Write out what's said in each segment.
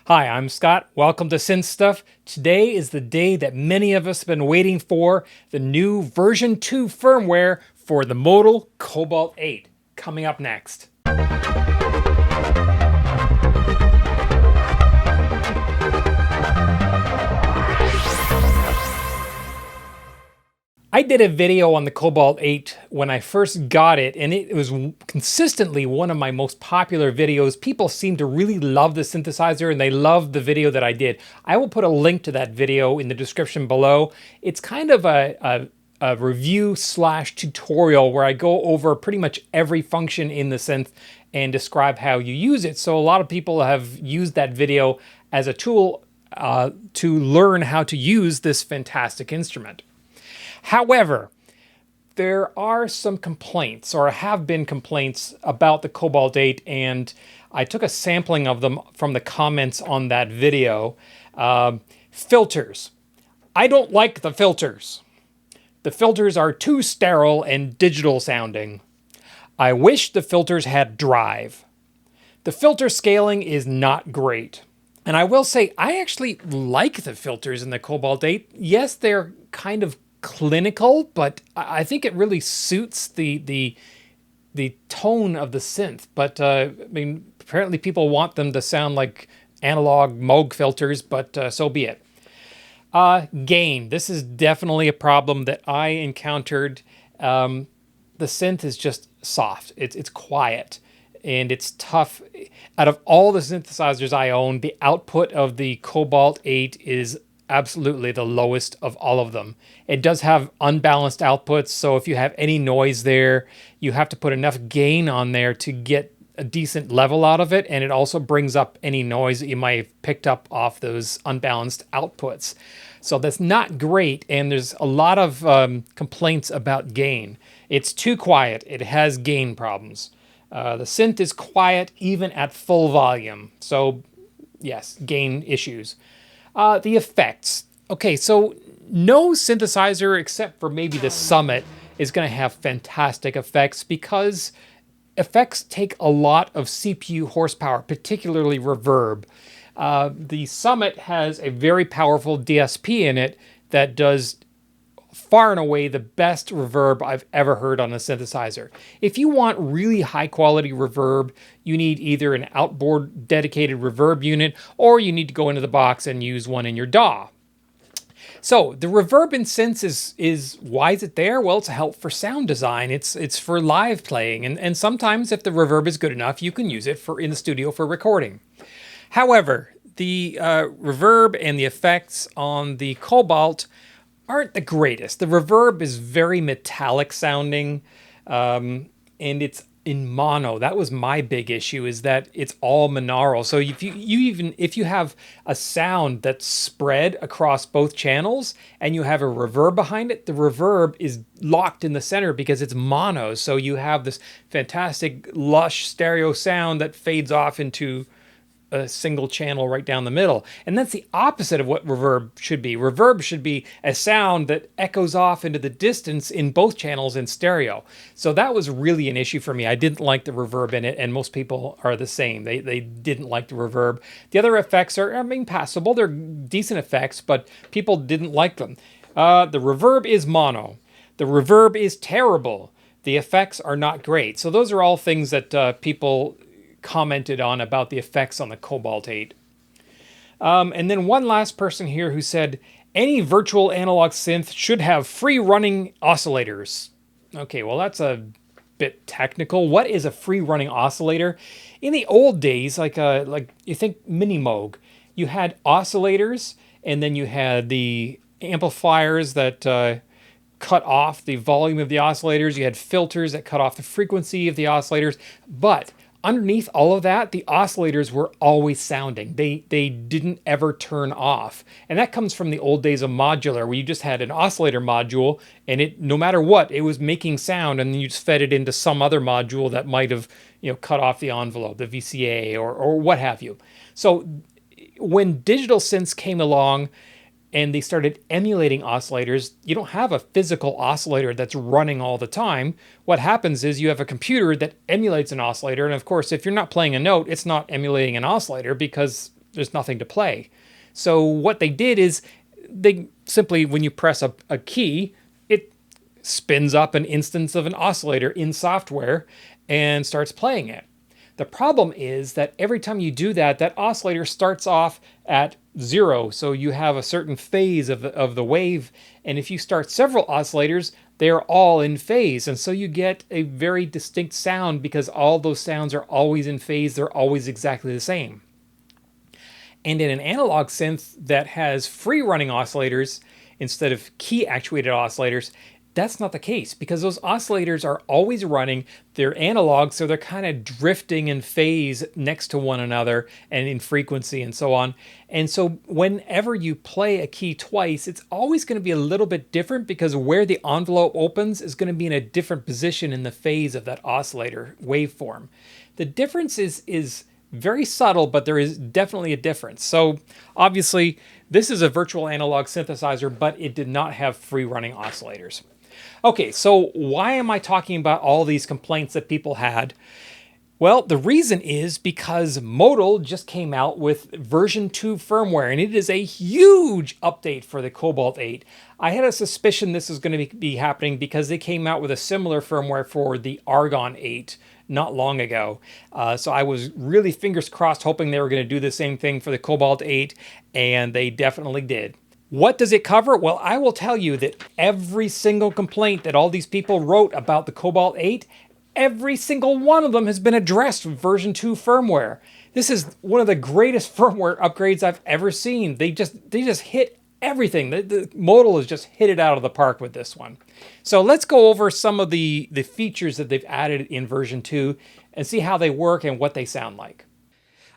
Hi, I'm Scott. Welcome to Synth Stuff. Today is the day that many of us have been waiting for, the new version 2 firmware for the Modal Cobalt8, coming up next. I did a video on the Cobalt 8 when I first got it, and it was consistently one of my most popular videos. People seem to really love the synthesizer, and they loved the video that I did. I will put a link to that video in the description below. It's kind of a review slash tutorial where I go over pretty much every function in the synth and describe how you use it. So a lot of people have used that video as a tool to learn how to use this fantastic instrument. However, there are some complaints, or have been complaints, about the Cobalt 8, and I took a sampling of them from the comments on that video. Filters. I don't like the filters. The filters are too sterile and digital sounding. I wish the filters had drive. The filter scaling is not great. And I will say, I actually like the filters in the Cobalt 8. Yes, they're kind of clinical, but I think it really suits the tone of the synth. But I mean, apparently people want them to sound like analog Moog filters, but so be it. Gain. This is definitely a problem that I encountered. The synth is just soft. It's quiet and it's tough. Out of all the synthesizers I own, the output of the Cobalt 8 is absolutely the lowest of all of them. It does have unbalanced outputs, so if you have any noise there, you have to put enough gain on there to get a decent level out of it, and it also brings up any noise that you might have picked up off those unbalanced outputs. So that's not great, and there's a lot of complaints about gain. It's too quiet. It has gain problems. The synth is quiet even at full volume, so yes, gain issues. The effects. Okay, so no synthesizer except for maybe the Summit is going to have fantastic effects because effects take a lot of CPU horsepower, particularly reverb. The Summit has a very powerful DSP in it that does far and away the best reverb I've ever heard on a synthesizer. If you want really high quality reverb, you need either an outboard dedicated reverb unit, or you need to go into the box and use one in your DAW. So the reverb in synths is why is it there? Well, it's a help for sound design. It's for live playing, and sometimes if the reverb is good enough, you can use it in the studio for recording. However, the reverb and the effects on the Cobalt aren't the greatest. The reverb is very metallic sounding, and it's in mono. That was my big issue, is that it's all monaural. So if you have a sound that's spread across both channels and you have a reverb behind it, the reverb is locked in the center because it's mono. So you have this fantastic lush stereo sound that fades off into a single channel right down the middle. And that's the opposite of what reverb should be. Reverb should be a sound that echoes off into the distance in both channels in stereo. So that was really an issue for me. I didn't like the reverb in it, and most people are the same. They didn't like the reverb. The other effects are, I mean, passable. They're decent effects, but people didn't like them. The reverb is mono. The reverb is terrible. The effects are not great. So those are all things that people commented on about the effects on the Cobalt 8. And then one last person here who said, any virtual analog synth should have free running oscillators. Okay, well, that's a bit technical. What is a free running oscillator? In the old days, like you think Mini Moog, you had oscillators, and then you had the amplifiers that cut off the volume of the oscillators. You had filters that cut off the frequency of the oscillators, but underneath all of that, the oscillators were always sounding. They didn't ever turn off. And that comes from the old days of modular, where you just had an oscillator module, and it, no matter what, it was making sound, and then you just fed it into some other module that might have, cut off the envelope, the VCA or what have you. So when digital synths came along and they started emulating oscillators, you don't have a physical oscillator that's running all the time. What happens is you have a computer that emulates an oscillator, and of course, if you're not playing a note, it's not emulating an oscillator because there's nothing to play. So what they did is they simply, when you press a key, it spins up an instance of an oscillator in software and starts playing it. The problem is that every time you do that, that oscillator starts off at 0. So you have a certain phase of the wave. And if you start several oscillators, they're all in phase. And so you get a very distinct sound because all those sounds are always in phase. They're always exactly the same. And in an analog synth that has free running oscillators instead of key actuated oscillators, that's not the case because those oscillators are always running. They're analog, so they're kind of drifting in phase next to one another and in frequency and so on. And so whenever you play a key twice, it's always going to be a little bit different because where the envelope opens is going to be in a different position in the phase of that oscillator waveform. The difference is very subtle, but there is definitely a difference. So obviously, this is a virtual analog synthesizer, but it did not have free running oscillators. Okay, so why am I talking about all these complaints that people had? Well, the reason is because Modal just came out with version 2 firmware, and it is a huge update for the Cobalt 8. I had a suspicion this is going to be happening because they came out with a similar firmware for the Argon 8 not long ago. So I was really fingers crossed hoping they were going to do the same thing for the Cobalt 8, and they definitely did. What does it cover? Well, I will tell you that every single complaint that all these people wrote about the Cobalt 8, every single one of them has been addressed with version 2 firmware. This is one of the greatest firmware upgrades I've ever seen. They just hit everything. The Modal has just hit it out of the park with this one. So let's go over some of the features that they've added in version 2 and see how they work and what they sound like.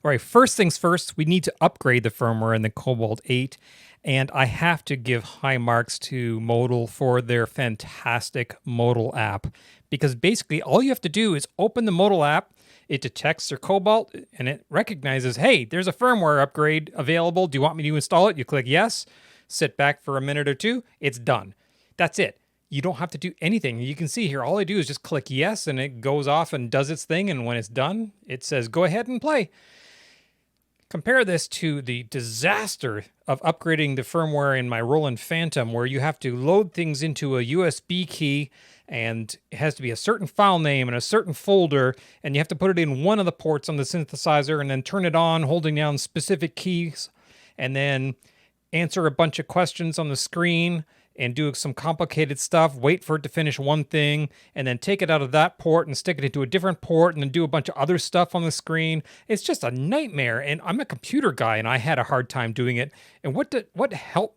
All right, first things first, we need to upgrade the firmware in the Cobalt 8. And I have to give high marks to Modal for their fantastic Modal app. Because basically all you have to do is open the Modal app, it detects your Cobalt, and it recognizes, hey, there's a firmware upgrade available. Do you want me to install it? You click yes, sit back for a minute or two, it's done. That's it. You don't have to do anything. You can see here, all I do is just click yes, and it goes off and does its thing. And when it's done, it says, go ahead and play. Compare this to the disaster of upgrading the firmware in my Roland Phantom, where you have to load things into a USB key, and it has to be a certain file name and a certain folder, and you have to put it in one of the ports on the synthesizer and then turn it on holding down specific keys, and then answer a bunch of questions on the screen and do some complicated stuff, wait for it to finish one thing, and then take it out of that port and stick it into a different port and then do a bunch of other stuff on the screen. It's just a nightmare, and I'm a computer guy, and I had a hard time doing it. And what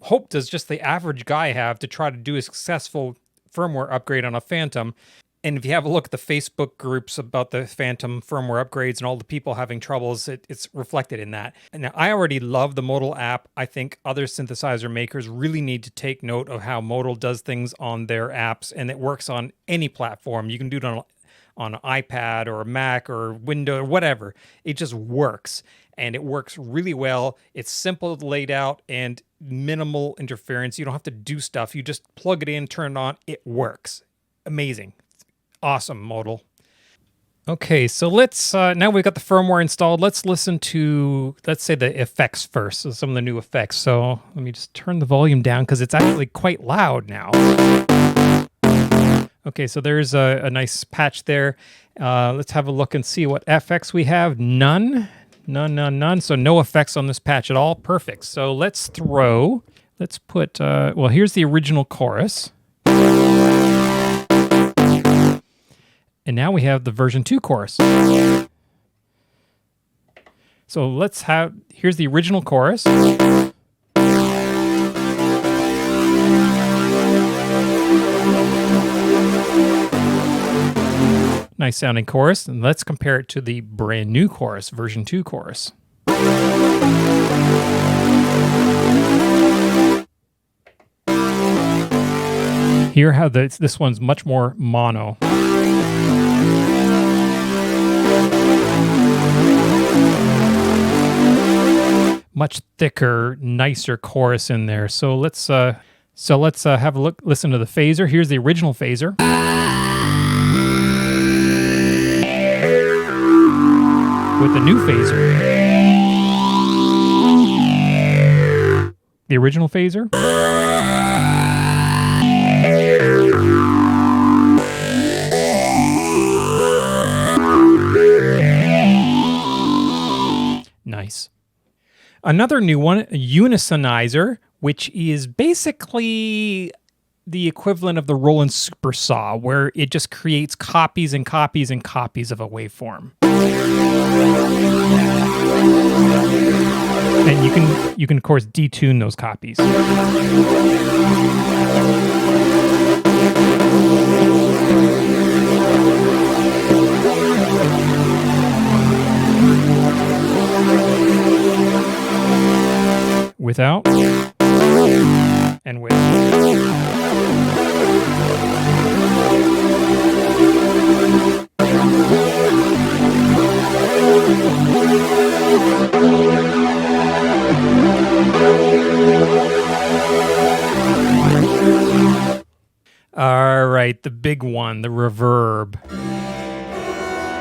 hope does just the average guy have to try to do a successful firmware upgrade on a Phantom? And if you have a look at the Facebook groups about the Phantom firmware upgrades and all the people having troubles, it's reflected in that. And now, I already love the Modal app. I think other synthesizer makers really need to take note of how Modal does things on their apps, and it works on any platform. You can do it on an iPad or a Mac or Windows or whatever. It just works, and it works really well. It's simple laid out and minimal interference. You don't have to do stuff. You just plug it in, turn it on. It works. Amazing. Awesome, Modal. Okay, so let's, now we've got the firmware installed, let's listen to, let's say the effects first, so some of the new effects. So let me just turn the volume down because it's actually quite loud now. Okay, so there's a nice patch there. Let's have a look and see what effects we have. None. So no effects on this patch at all. Perfect. So let's put, well, here's the original chorus. And now we have the version 2 chorus. So here's the original chorus. Nice sounding chorus. And let's compare it to the brand new chorus, version 2 chorus. Hear how this one's much more mono. Much thicker, nicer chorus in there. So let's have a look. Listen to the phaser. Here's the original phaser. With the new phaser. the original phaser. Nice. Another new one, a Unisonizer, which is basically the equivalent of the Roland Supersaw, where it just creates copies and copies and copies of a waveform. And you can of course detune those copies. Without and with. All right, the big one, the reverb.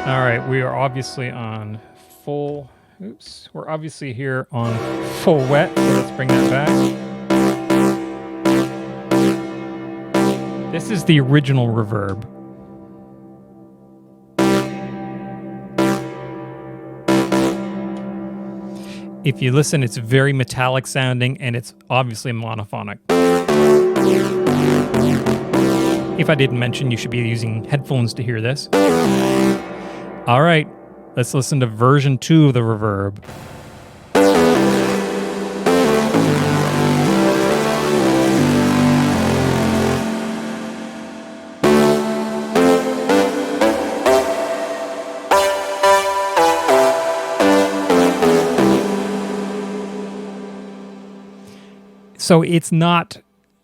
All right, we are obviously on full. Oops, we're obviously here on full wet, so let's bring that back. This is the original reverb. If you listen, it's very metallic sounding, and it's obviously monophonic. If I didn't mention, you should be using headphones to hear this. All right, let's listen to version 2 of the reverb. So it's not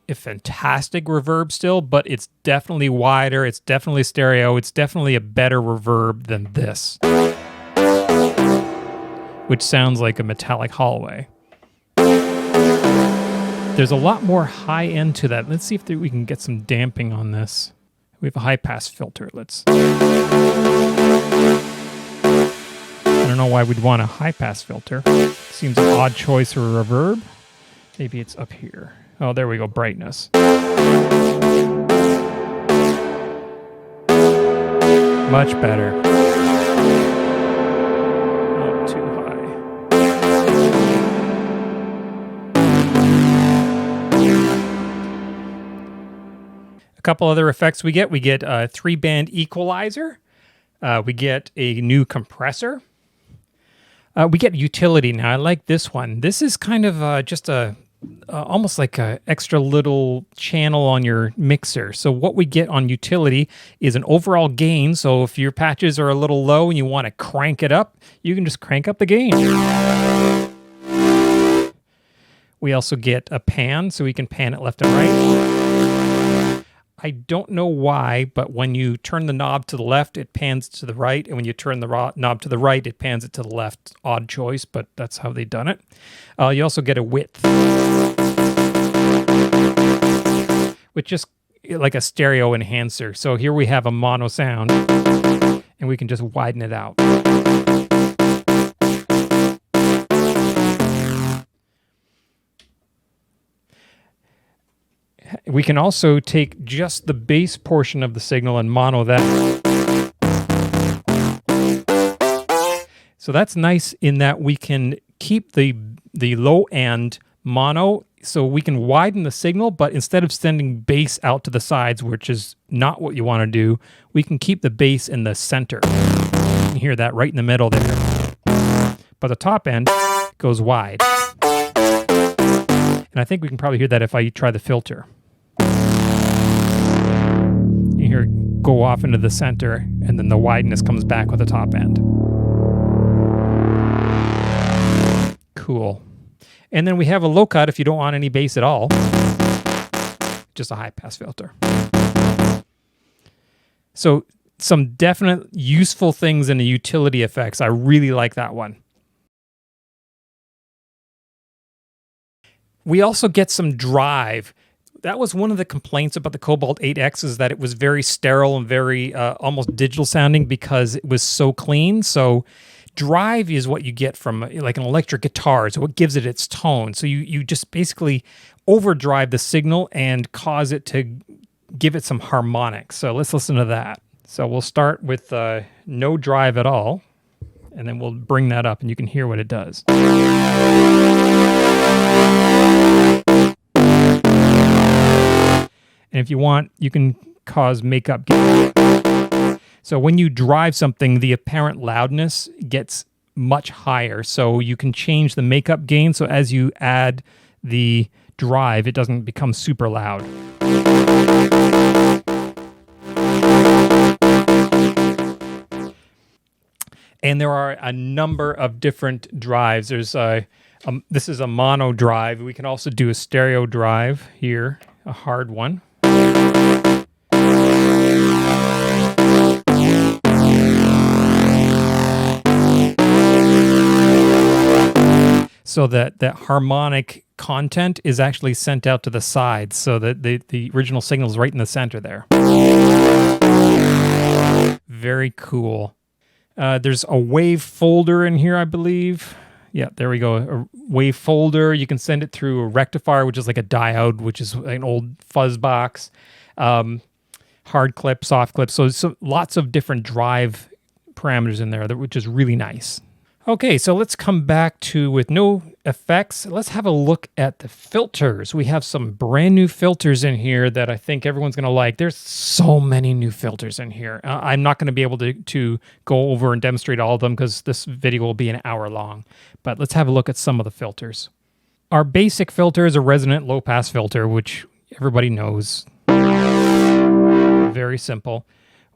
a fantastic reverb still, but it's definitely wider, it's definitely stereo, it's definitely a better reverb than this, which sounds like a metallic hallway. There's a lot more high end to that. Let's see if we can get some damping on this. We have a high pass filter. I don't know why we'd want a high pass filter. Seems an odd choice for a reverb. Maybe it's up here. Oh, there we go, brightness. Much better. Oh, too high. A couple other effects we get. We get a 3-band equalizer. We get a new compressor. We get utility. Now, I like this one. This is kind of just almost like an extra little channel on your mixer. So what we get on utility is an overall gain. So if your patches are a little low and you want to crank it up, you can just crank up the gain. We also get a pan, so we can pan it left and right. I don't know why, but when you turn the knob to the left, it pans to the right, and when you turn the knob to the right, it pans it to the left. Odd choice, but that's how they've done it. You also get a width, which is like a stereo enhancer. So here we have a mono sound, and we can just widen it out. We can also take just the bass portion of the signal and mono that. So that's nice in that we can keep the low end mono, so we can widen the signal, but instead of sending bass out to the sides, which is not what you want to do, we can keep the bass in the center. You can hear that right in the middle there. But the top end goes wide. And I think we can probably hear that if I try the filter. You hear it go off into the center, and then the wideness comes back with the top end. Cool. And then we have a low cut if you don't want any bass at all. Just a high pass filter. So some definite useful things in the utility effects. I really like that one. We also get some drive. That was one of the complaints about the Cobalt 8X, is that it was very sterile and very almost digital sounding because it was so clean. So drive is what you get from like an electric guitar. So what gives it its tone. So you just basically overdrive the signal and cause it to give it some harmonics. So let's listen to that. So we'll start with no drive at all, and then we'll bring that up and you can hear what it does. And if you want, you can cause makeup gain. So when you drive something, the apparent loudness gets much higher. So you can change the makeup gain. So as you add the drive, it doesn't become super loud. And there are a number of different drives. There's this is a mono drive. We can also do a stereo drive here, a hard one. So that harmonic content is actually sent out to the sides, so that the original signal is right in the center there. Very cool. There's a wave folder in here, I believe. Yeah, there we go. A wave folder. You can send it through a rectifier, which is like a diode, which is an old fuzz box. Hard clip, soft clip. So lots of different drive parameters in there, which is really nice. Okay, so let's come back to, with no effects, let's have a look at the filters. We have some brand new filters in here that I think everyone's going to like. There's so many new filters in here. I'm not going to be able to go over and demonstrate all of them because this video will be an hour long. But let's have a look at some of the filters. Our basic filter is a resonant low-pass filter, which everybody knows. Very simple.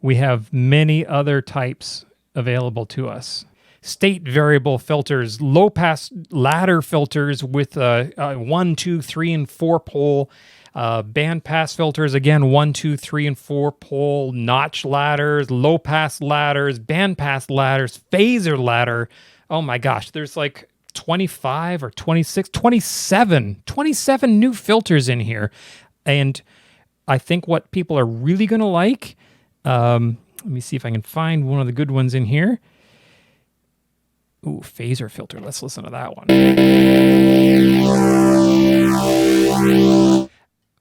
We have many other types available to us. State variable filters, low pass ladder filters with 1, 2, 3, and 4 pole, band pass filters, again 1, 2, 3, and 4 pole, notch ladders, low pass ladders, band pass ladders, phaser ladder. Oh my gosh, there's like 25 or 26, 27 new filters in here. And I think what people are really going to like, let me see if I can find one of the good ones in here. Ooh, phaser filter. Let's listen to that one.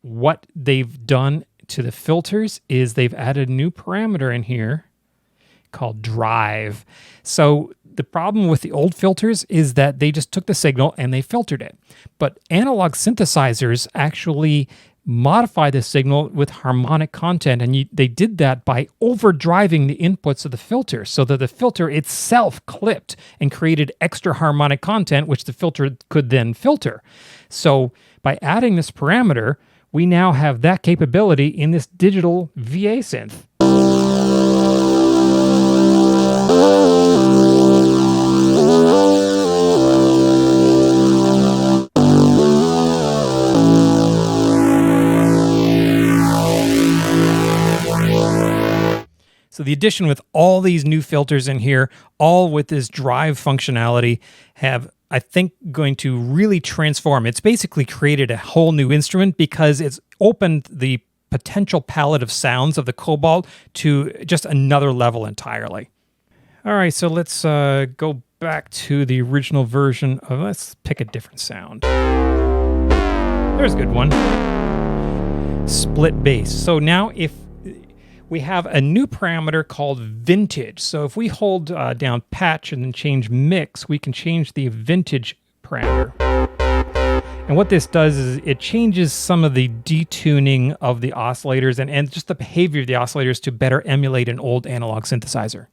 What they've done to the filters is they've added a new parameter in here called drive. So the problem with the old filters is that they just took the signal and they filtered it. But analog synthesizers actually modify the signal with harmonic content, and they did that by overdriving the inputs of the filter so that the filter itself clipped and created extra harmonic content, which the filter could then filter. So by adding this parameter, we now have that capability in this digital VA synth. So the addition with all these new filters in here, all with this drive functionality, have, I think, going to really transform. It's basically created a whole new instrument because it's opened the potential palette of sounds of the Cobalt to just another level entirely. All right, so let's go back to the original version of, let's pick a different sound. There's a good one. Split bass. So now if we have a new parameter called vintage. So if we hold down patch and then change mix, we can change the vintage parameter. And what this does is it changes some of the detuning of the oscillators and just the behavior of the oscillators to better emulate an old analog synthesizer.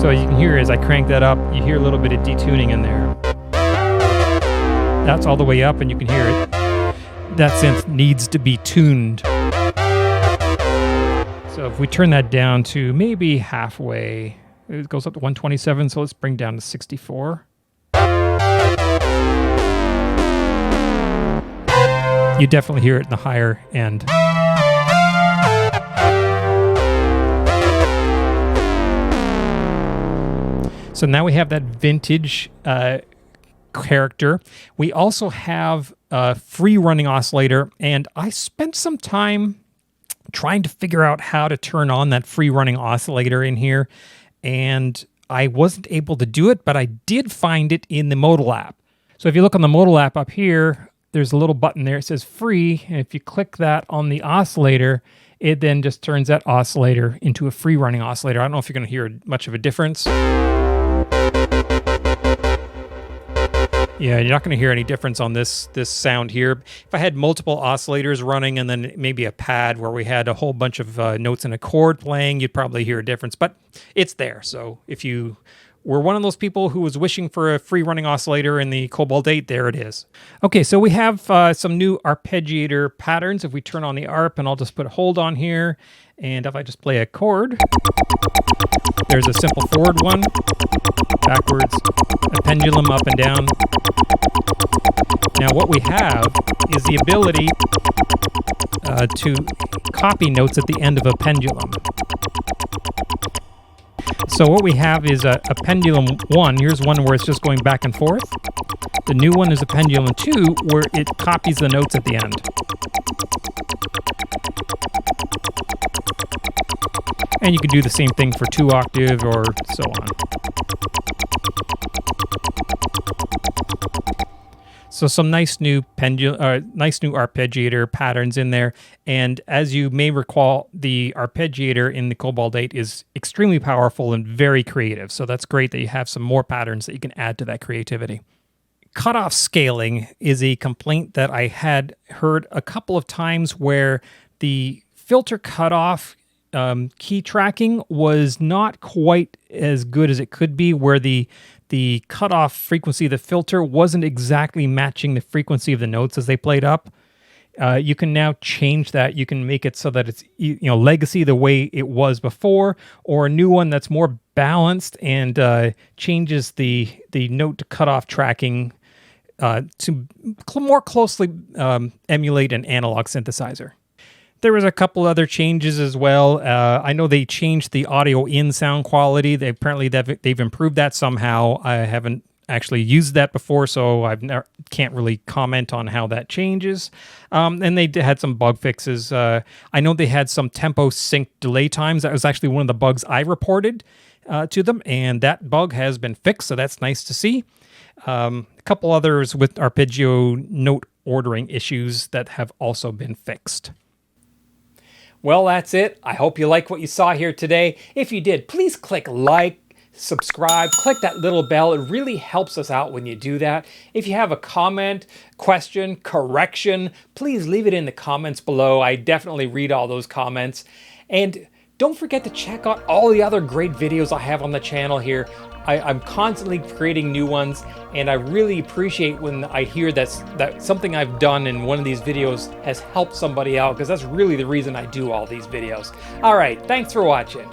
So as you can hear, as I crank that up, you hear a little bit of detuning in there. That's all the way up and you can hear it. That synth needs to be tuned. So if we turn that down to maybe halfway, it goes up to 127, so let's bring down to 64. You definitely hear it in the higher end. So now we have that vintage character. We also have a free running oscillator, and I spent some time trying to figure out how to turn on that free running oscillator in here, and I wasn't able to do it, but I did find it in the Modal app. So if you look on the Modal app up here, there's a little button there. It says free, and if you click that on the oscillator, it then just turns that oscillator into a free running oscillator. I don't know if you're going to hear much of a difference. Yeah, you're not going to hear any difference on this sound here. If I had multiple oscillators running and then maybe a pad where we had a whole bunch of notes and a chord playing, you'd probably hear a difference, but it's there. So if you were one of those people who was wishing for a free running oscillator in the Cobalt8, there it is. Okay, so we have some new arpeggiator patterns. If we turn on the arp, and I'll just put a hold on here, and if I just play a chord, there's a simple forward one, backwards, a pendulum up and down. Now what we have is the ability to copy notes at the end of a pendulum. So what we have is a pendulum 1. Here's one where it's just going back and forth. The new one is a pendulum 2 where it copies the notes at the end. And you can do the same thing for 2 octave or so on. So some nice new arpeggiator patterns in there. And as you may recall, the arpeggiator in the Cobalt8 is extremely powerful and very creative. So that's great that you have some more patterns that you can add to that creativity. Cutoff scaling is a complaint that I had heard a couple of times where the filter cutoff key tracking was not quite as good as it could be, where the cutoff frequency of the filter wasn't exactly matching the frequency of the notes as they played up. You can now change that. You can make it so that it's legacy the way it was before, or a new one that's more balanced and changes the note to cutoff tracking to more closely emulate an analog synthesizer. There was a couple other changes as well. I know they changed the audio in sound quality. They've improved that somehow. I haven't actually used that before, so can't really comment on how that changes. And they had some bug fixes. I know they had some tempo sync delay times. That was actually one of the bugs I reported to them, and that bug has been fixed, so that's nice to see. A couple others with arpeggio note ordering issues that have also been fixed. Well, that's it. I hope you like what you saw here today. If you did, please click like, subscribe, click that little bell. It really helps us out when you do that. If you have a comment, question, correction, please leave it in the comments below. I definitely read all those comments. And don't forget to check out all the other great videos I have on the channel here. I'm constantly creating new ones, and I really appreciate when I hear that something I've done in one of these videos has helped somebody out, because that's really the reason I do all these videos. All right, thanks for watching.